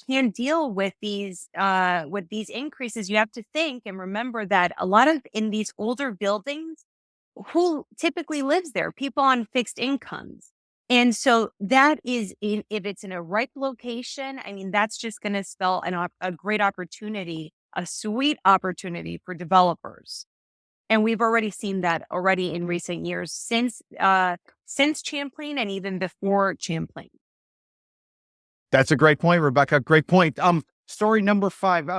can't deal with these increases. You have to think and remember that a lot of in these older buildings, who typically lives there? People on fixed incomes. And so that is, if it's in a ripe location, I mean, that's just going to spell a great opportunity, a sweet opportunity for developers. And we've already seen that already in recent years since Champlain and even before Champlain. That's a great point, Rebecca. Great point. Story number 5.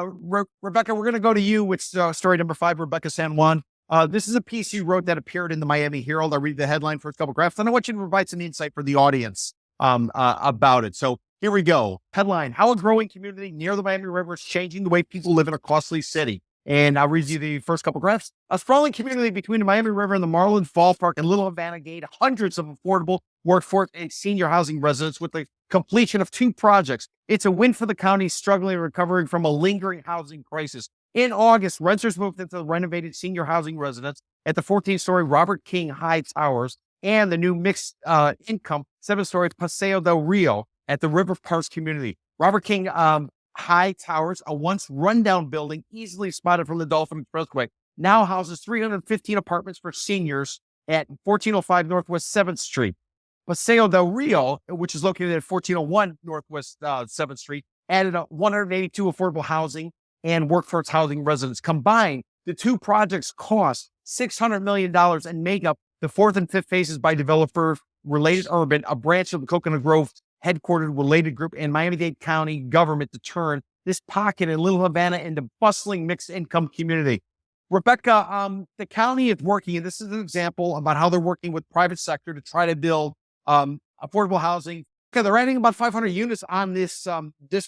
Rebecca, we're going to go to you with story number 5, Rebecca San Juan. This is a piece you wrote that appeared in the Miami Herald. I'll read the headline for a couple graphs, and I want you to provide some insight for the audience about it. So here we go. Headline: How a growing community near the Miami River is changing the way people live in a costly city. And I'll read you the first couple graphs. A sprawling community between the Miami River and the Marlin Fall Park and Little Havana gate hundreds of affordable workforce and senior housing residents with the completion of 2 projects. It's a win for the county struggling and recovering from a lingering housing crisis. In August, renters moved into the renovated senior housing residence at the 14-story Robert King High Towers and the new mixed income 7-story Paseo del Rio at the River Parks community. Robert King High Towers, a once rundown building easily spotted from the Dolphin Expressway, now houses 315 apartments for seniors at 1405 Northwest 7th Street. Paseo del Rio, which is located at 1401 Northwest 7th Street, added 182 affordable housing and workforce housing residents. Combined, the 2 projects cost $600 million and make up the 4th and 5th phases by developer Related Urban, a branch of the Coconut Grove headquartered Related Group and Miami-Dade County government to turn this pocket in Little Havana into bustling mixed income community. Rebecca, the county is working, and this is an example about how they're working with private sector to try to build affordable housing. Okay, they're adding about 500 units on this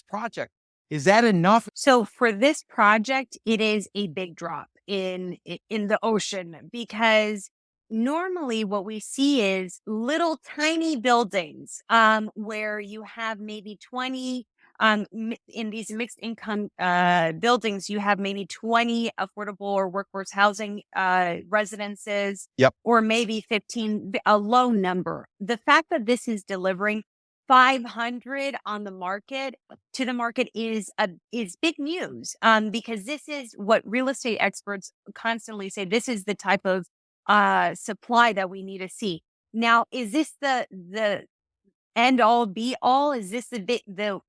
project. Is that enough? So for this project, it is a big drop in the ocean, because normally what we see is little tiny buildings where you have maybe 20 in these mixed income buildings, you have maybe 20 affordable or workforce housing residences. Yep. Or maybe 15, a low number. The fact that this is delivering 500 on the market to the market is big news, because this is what real estate experts constantly say. This is the type of supply that we need to see. Now, is this the end all be all? Is this the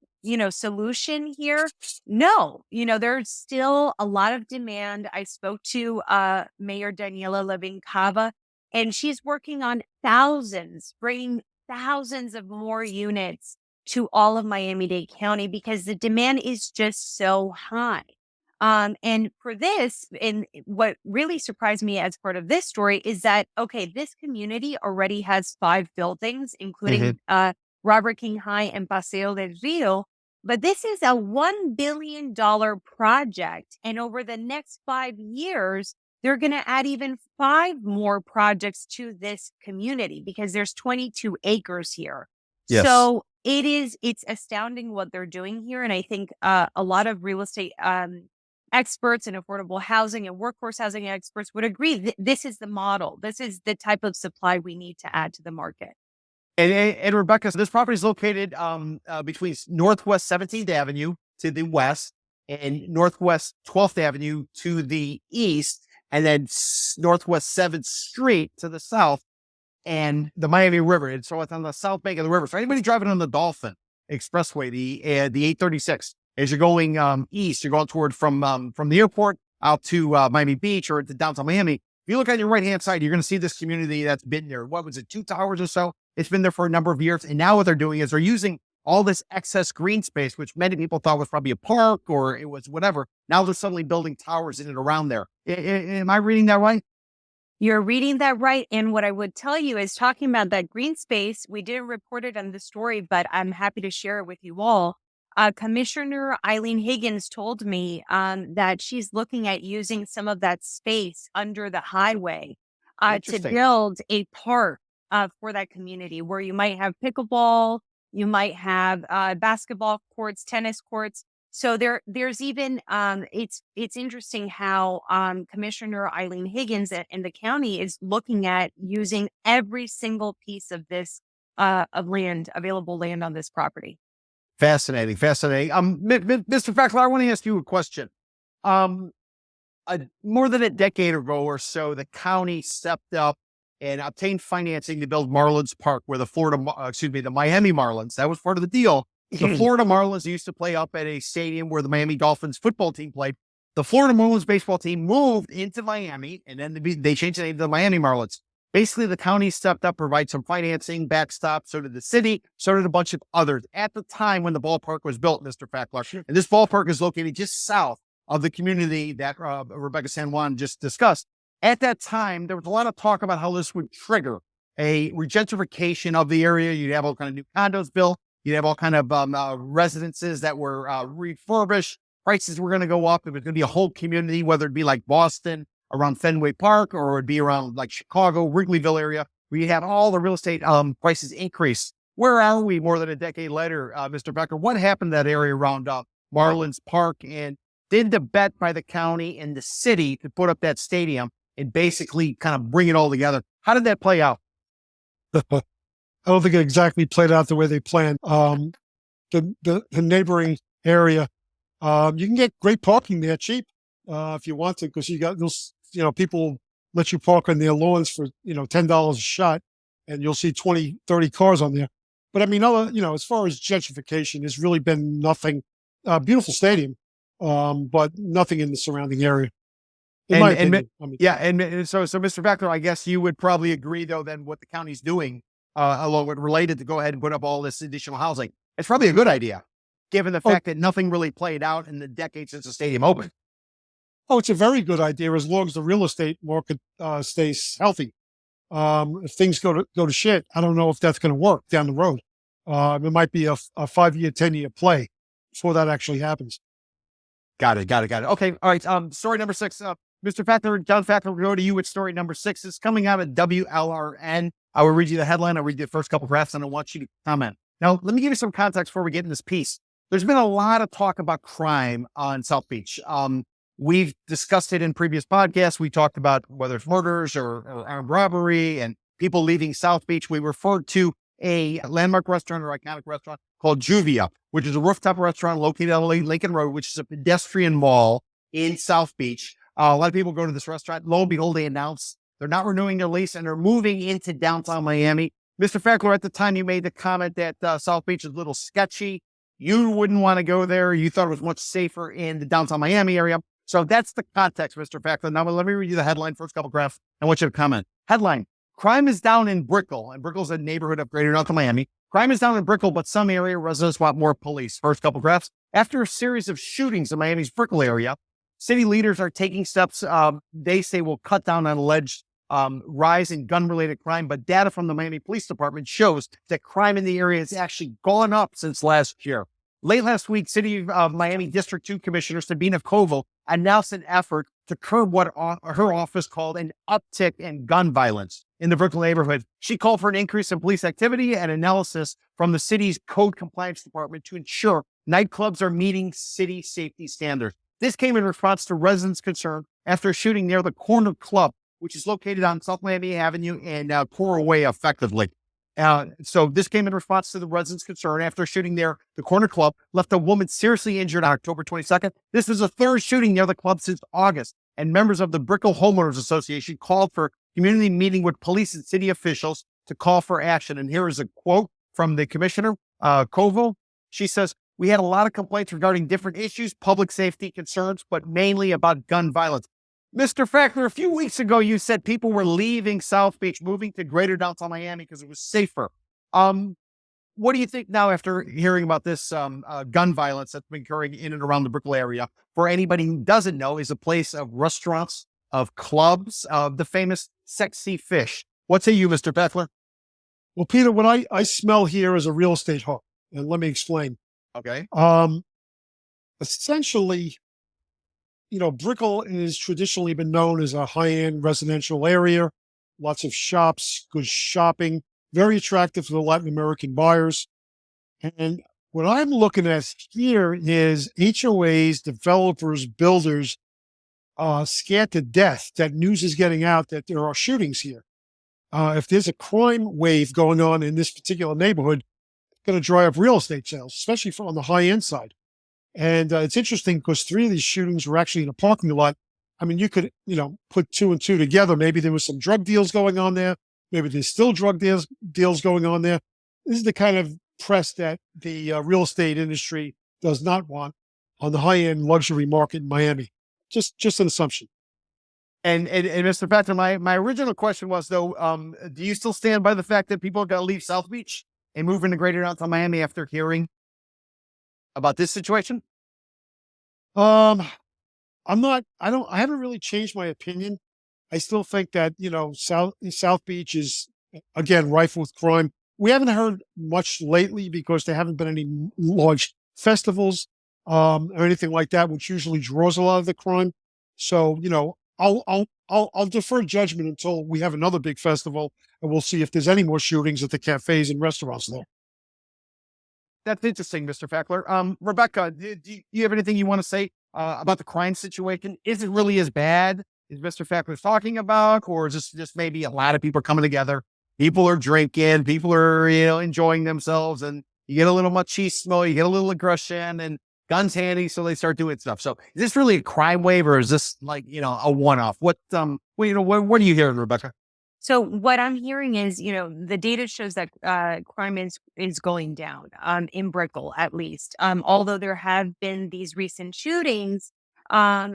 solution here? No, there's still a lot of demand. I spoke to Mayor Daniela Levin Cava, and she's working on bringing thousands of more units to all of Miami-Dade County because the demand is just so high. And for this, and what really surprised me as part of this story is that, okay, this community already has 5 buildings, including Robert King High and Paseo del Rio, but this is a $1 billion project. And over the next 5 years, they're going to add even 5 more projects to this community because there's 22 acres here. Yes. So it's astounding what they're doing here. And I think a lot of real estate experts and affordable housing and workforce housing experts would agree this is the model. This is the type of supply we need to add to the market. And Rebecca, so this property is located between Northwest 17th Avenue to the west and Northwest 12th Avenue to the east, and then Northwest 7th Street to the south, and the Miami River. And so it's on the south bank of the river. So anybody driving on the Dolphin Expressway, the 836, as you're going east, you're going toward from the airport out to Miami Beach or to downtown Miami. If you look on your right-hand side, you're going to see this community that's been there. What was it, 2 towers or so? It's been there for a number of years. And now what they're doing is they're using all this excess green space, which many people thought was probably a park or it was whatever. Now they're suddenly building towers in and around there. Am I reading that right? You're reading that right. And what I would tell you is, talking about that green space, we didn't report it on the story, but I'm happy to share it with you all. Commissioner Eileen Higgins told me that she's looking at using some of that space under the highway to build a park for that community where you might have pickleball, you might have basketball courts, tennis courts. So there's even it's interesting how Commissioner Eileen Higgins in the county is looking at using every single piece of this of land, available land on this property. Fascinating. Mr. Fakler, I want to ask you a question. more than a decade ago or so, the county stepped up and obtained financing to build Marlins Park, where the Miami Marlins, that was part of the deal. The Florida Marlins used to play up at a stadium where the Miami Dolphins football team played. The Florida Marlins baseball team moved into Miami, and then they changed the name to the Miami Marlins. Basically, the county stepped up, provide some financing, backstop. So did the city. So did a bunch of others. At the time when the ballpark was built, Mr. Fakler, and this ballpark is located just south of the community that Rebecca San Juan just discussed. At that time, there was a lot of talk about how this would trigger a regentrification of the area. You'd have all kind of new condos built. You'd have all kind of residences that were refurbished. Prices were going to go up. It was going to be a whole community, whether it be like Boston around Fenway Park, or it would be around like Chicago, Wrigleyville area, where you had all the real estate prices increase. Where are we more than a decade later, Mr. Becker? What happened to that area around Marlins Park? And did the bet by the county and the city to put up that stadium and basically kind of bring it all together? How did that play out? I don't think it exactly played out the way they planned. The neighboring area, you can get great parking there cheap if you want to, because you got those, people let you park on their lawns for, $10 a shot, and you'll see 20, 30 cars on there. But I mean, as far as gentrification, there's really been nothing. Beautiful stadium, but nothing in the surrounding area. In my opinion. And so Mr. Fakler, I guess you would probably agree, though, then what the county's doing, along with related to go ahead and put up all this additional housing, it's probably a good idea, given the fact that nothing really played out in the decades since the stadium opened. Oh, it's a very good idea as long as the real estate market stays healthy. If things go to shit, I don't know if that's going to work down the road. It might be a 5-year, 10-year play before that actually happens. Got it. Okay. All right. Story number 6. Mr. Fakler, John Fakler, we'll go to you with story number 6. It's coming out at WLRN. I will read you the headline. I'll read you the first couple graphs, and I want you to comment. Now, let me give you some context before we get in this piece. There's been a lot of talk about crime on South Beach. We've discussed it in previous podcasts. We talked about whether it's murders or armed robbery and people leaving South Beach. We referred to a landmark restaurant or iconic restaurant called Juvia, which is a rooftop restaurant located on Lincoln Road, which is a pedestrian mall in South Beach. A lot of people go to this restaurant. Lo and behold, they announce they're not renewing their lease and they're moving into downtown Miami. Mr. Fakler, at the time you made the comment that South Beach is a little sketchy. You wouldn't want to go there. You thought it was much safer in the downtown Miami area. So that's the context, Mr. Fakler. Now, let me read you the headline, first couple graphs. I want you to comment. Headline: crime is down in Brickell, and Brickell's a neighborhood of greater downtown Miami. Crime is down in Brickell, but some area residents want more police. First couple graphs. After a series of shootings in Miami's Brickell area, city leaders are taking steps they say will cut down on alleged rise in gun-related crime, but data from the Miami Police Department shows that crime in the area has actually gone up since last year. Late last week, City of Miami District 2 Commissioner Sabina Koval announced an effort to curb what her office called an uptick in gun violence in the Brickell neighborhood. She called for an increase in police activity and analysis from the city's code compliance department to ensure nightclubs are meeting city safety standards. This came in response to residents' concern after a shooting near the Corner Club, which is located on South Miami Avenue and Coral Way, effectively. So this came in response to the residents' concern after shooting there. The Corner Club left a woman seriously injured on October 22nd. This is the third shooting near the club since August, and members of the Brickell Homeowners Association called for a community meeting with police and city officials to call for action. And here is a quote from the commissioner, Koval. She says, "We had a lot of complaints regarding different issues, public safety concerns, but mainly about gun violence." Mr. Fakler, a few weeks ago, you said people were leaving South Beach, moving to greater downtown Miami because it was safer. What do you think now after hearing about this gun violence that's been occurring in and around the Brickell area? For anybody who doesn't know, is a place of restaurants, of clubs, of the famous Sexy Fish. What say you, Mr. Fakler? Well, Peter, what I smell here is a real estate hook, and let me explain. Okay. Essentially, Brickell has traditionally been known as a high-end residential area, lots of shops, good shopping, very attractive to the Latin American buyers. And what I'm looking at here is HOAs, developers, builders, scared to death that news is getting out that there are shootings here. If there's a crime wave going on in this particular neighborhood, it's going to dry up real estate sales, especially on the high-end side. And it's interesting because 3 of these shootings were actually in a parking lot I mean, you could, put two and two together. Maybe there was some drug deals going on there. Maybe there's still drug deals going on there. This is the kind of press that the real estate industry does not want on the high-end luxury market in Miami. Just an assumption. And Mr. Fakler, my original question was though, do you still stand by the fact that people are going to leave South Beach and move into greater downtown Miami after hearing about this situation? I haven't really changed my opinion. I still think that, South Beach is, again, rife with crime. We haven't heard much lately because there haven't been any large festivals or anything like that, which usually draws a lot of the crime. So, I'll defer judgment until we have another big festival, and we'll see if there's any more shootings at the cafes and restaurants there. That's interesting, Mr. Fakler. Rebecca, do you have anything you want to say about the crime situation? Is it really as bad as Mr. Fakler is talking about, or is this just maybe a lot of people are coming together? People are drinking, people are, enjoying themselves, and you get a little machismo, you get a little aggression, and guns handy, so they start doing stuff. So is this really a crime wave, or is this like, a one-off? What are you hearing, Rebecca? So what I'm hearing is, the data shows that crime is going down in Brickell, at least. Although there have been these recent shootings, overall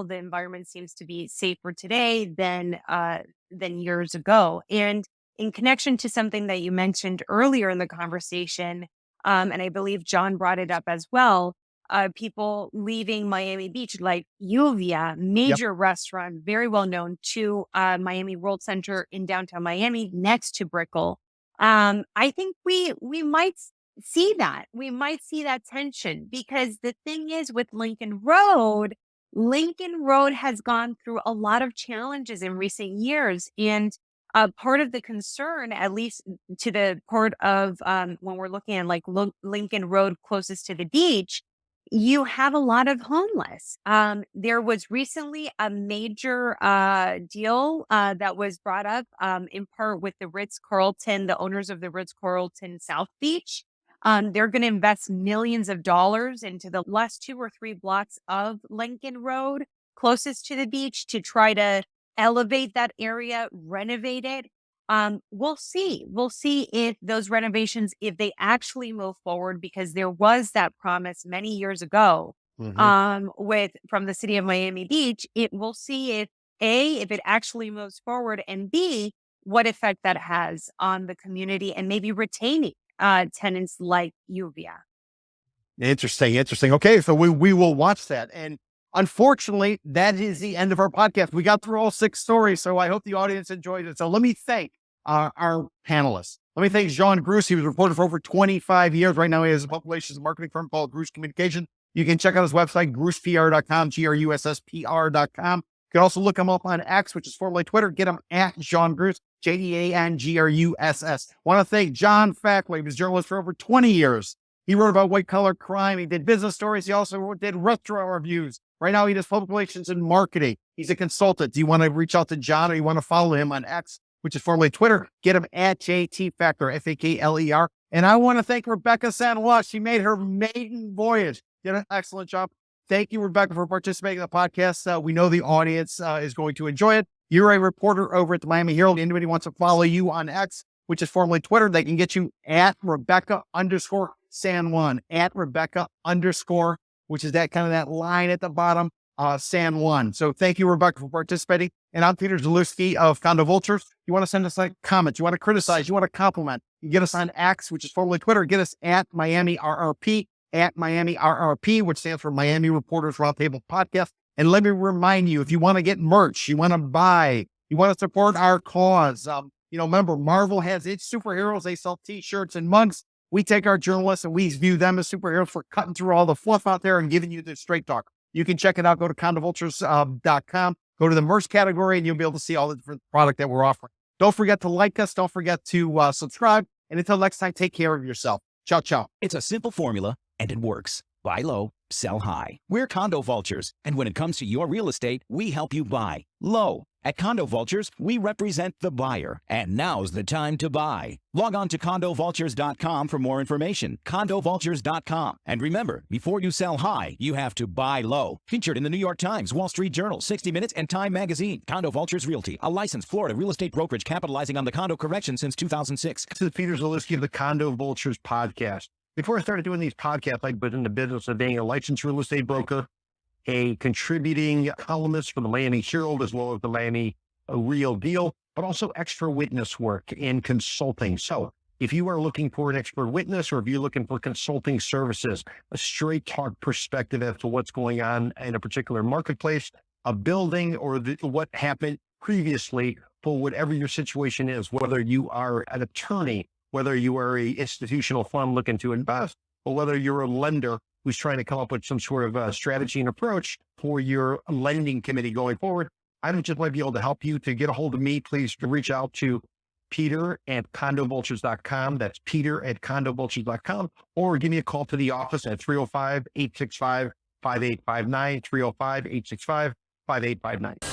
the environment seems to be safer today than years ago. And in connection to something that you mentioned earlier in the conversation, and I believe John brought it up as well, people leaving Miami Beach, like Uvia, major restaurant, very well known, to Miami World Center in downtown Miami, next to Brickell. I think we might see that. We might see that tension, because the thing is with Lincoln Road has gone through a lot of challenges in recent years. And part of the concern, at least to the part of when we're looking at like Lincoln Road closest to the beach, you have a lot of homeless. There was recently a major deal that was brought up in part with the Ritz-Carlton, the owners of the Ritz-Carlton South Beach. They're going to invest millions of dollars into the last 2 or 3 blocks of Lincoln Road closest to the beach to try to elevate that area, renovate it. We'll see. We'll see if those renovations, if they actually move forward, because there was that promise many years ago from the city of Miami Beach. We'll see if it actually moves forward, and B, what effect that has on the community and maybe retaining tenants like Uvia. Interesting. Okay, so we will watch that. And unfortunately, that is the end of our podcast. We got through all 6 stories, so I hope the audience enjoyed it. So let me thank our panelists. Let me thank John Gruss. He was a reporter for over 25 years. Right now, he has a public relations and marketing firm called Gruss Communication. You can check out his website, GrussPR.com, GRUSSPR.com. You can also look him up on X, which is formerly Twitter. Get him at John Gruss, JEANGRUSS. Want to thank John Fakler. He was a journalist for over 20 years. He wrote about white-collar crime. He did business stories. He also did restaurant reviews. Right now, he does public relations and marketing. He's a consultant. Do you want to reach out to John, or you want to follow him on X, which is formerly Twitter? Get him at JT Fakler, Fakler. And I want to thank Rebecca San Juan. She made her maiden voyage. Did an excellent job. Thank you, Rebecca, for participating in the podcast. We know the audience is going to enjoy it. You're a reporter over at the Miami Herald. Anybody wants to follow you on X, which is formerly Twitter, they can get you at Rebecca_San Juan, at Rebecca_, which is that kind of that line at the bottom, San Juan. So thank you, Rebecca, for participating. And I'm Peter Zalewski of Condo Vultures. You want to send us a comment, you want to criticize, you want to compliment, you get us on X, which is formerly Twitter. Get us at Miami RRP, which stands for Miami Reporters Roundtable Podcast. And let me remind you, if you want to get merch, you want to buy, you want to support our cause, remember, Marvel has its superheroes. They sell t-shirts and mugs. We take our journalists and we view them as superheroes for cutting through all the fluff out there and giving you the straight talk. You can check it out. Go to condovultures.com, go to the merch category, and you'll be able to see all the different product that we're offering. Don't forget to like us. Don't forget to subscribe. And until next time, take care of yourself. Ciao, ciao. It's a simple formula, and it works. Buy low, sell high. We're Condo Vultures, and when it comes to your real estate, we help you buy low. At Condo Vultures, we represent the buyer, and now's the time to buy. Log on to CondoVultures.com for more information. CondoVultures.com. And remember, before you sell high, you have to buy low. Featured in the New York Times, Wall Street Journal, 60 Minutes, and Time Magazine. Condo Vultures Realty, a licensed Florida real estate brokerage capitalizing on the condo correction since 2006. This is Peter Zalewski of the Condo Vultures podcast. Before I started doing these podcasts, I was in the business of being a licensed real estate broker, a contributing columnist for the Miami Herald, as well as the Miami Real Deal, but also extra witness work in consulting. So if you are looking for an expert witness, or if you're looking for consulting services, a straight talk perspective as to what's going on in a particular marketplace, a building, or what happened previously, for whatever your situation is, whether you are an attorney, whether you are an institutional fund looking to invest, or whether you're a lender who's trying to come up with some sort of a strategy and approach for your lending committee going forward, I just might be able to help you. To get a hold of me, please reach out to Peter@CondoVultures.com. That's Peter@CondoVultures.com. Or give me a call to the office at 305-865-5859, 305-865-5859.